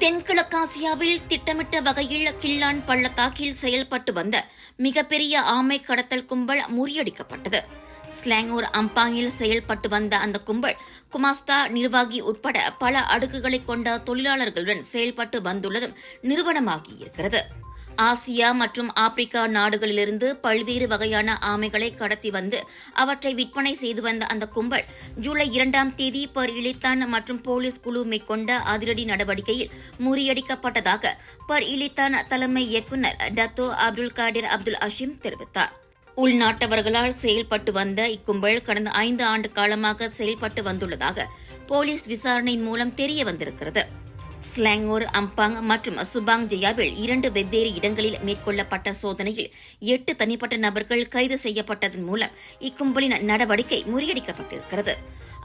தென்கிழக்காசியாவில் திட்டமிட்ட வகையில் கில்லான் பள்ளத்தாக்கில் செயல்பட்டு வந்த மிகப்பெரிய ஆமை கடத்தல் கும்பல் முறியடிக்கப்பட்டது. ஸ்லாங்கூர் அம்பாங்கில் செயல்பட்டு வந்த அந்த கும்பல் குமாஸ்தா நிர்வாகி உட்பட பல அடுக்குகளை கொண்ட தொழிலாளர்களுடன் செயல்பட்டு வந்துள்ளதும் நிறுவனமாகியிருக்கிறது. ஆசியா மற்றும் ஆப்பிரிக்கா நாடுகளிலிருந்து பல்வேறு வகையான ஆமைகளை கடத்தி வந்து அவற்றை விற்பனை செய்து வந்த அந்த கும்பல் ஜூலை 2ஆம் தேதி பர் இலித்தான் மற்றும் போலீஸ் குழு மேற்கொண்ட அதிரடி நடவடிக்கையில் முறியடிக்கப்பட்டதாக பர் இலித்தான் தலைமை இயக்குநர் டத்தோ அப்துல் காடிர் அப்துல் அஷீம் தெரிவித்தார். உள்நாட்டவர்களால் செயல்பட்டு வந்த இக்கும்பல் கடந்த 5 ஆண்டு காலமாக செயல்பட்டு வந்துள்ளதாக போலீஸ் விசாரணையின் மூலம் தெரிய வந்திருக்கிறது. ஸ்லாங்கூர், அம்பாங் மற்றும் சுபாங் ஜயாவில் 2 வெவ்வேறு இடங்களில் மேற்கொள்ளப்பட்ட சோதனையில் 8 தனிப்பட்ட நபர்கள் கைது செய்யப்பட்டதன் மூலம் இக்கும்பலின் நடவடிக்கை முறியடிக்கப்பட்டிருக்கிறது.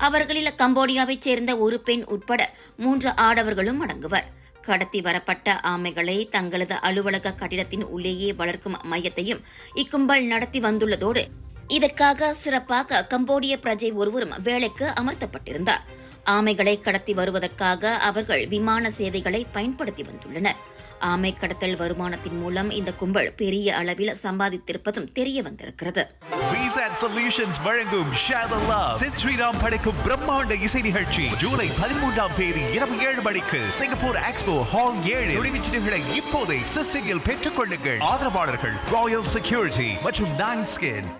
அவர்களில் கம்போடியாவைச் சேர்ந்த ஒரு பெண் உட்பட 3 ஆடவர்களும் அடங்குவர். கடத்தி வரப்பட்ட ஆமைகளை தங்களது அலுவலக கட்டிடத்தின் உள்ளேயே வளர்க்கும் மையத்தையும் இக்கும்பல் நடத்தி வந்துள்ளதோடு இதற்காக சிறப்பாக கம்போடிய பிரஜை ஒருவரும் வேலைக்கு அமர்த்தப்பட்டிருந்தார். ஆமைகளை கடத்தி வருவதற்காக அவர்கள் விமான சேவைகளை பயன்படுத்தி வந்துள்ளனர். ஆமை கடத்தல் வருமானத்தின் மூலம் இந்த கும்பல் பெரிய அளவில் சம்பாதித்திருப்பதும் தெரிய வந்திருக்கிறது. சொல்யூஷன்ஸ் வழங்கும் ஷேர் தி லவ் சித்ரீராம் படைக்கும் பிரம்மாண்ட இசை நிகழ்ச்சி ஜூலை 13ஆம் தேதி இரவு 7 மணிக்கு சிங்கப்பூர் எக்ஸ்போ ஹால் 7 நுழைவுச்சீட்டுகளை இப்போதே சிஸ்டிங்கில் பெற்றுக் கொள்ளுங்கள். ஆதரவாளர்கள் ராயல் செக்யூரிட்டி மற்றும் நாங் ஸ்கின்.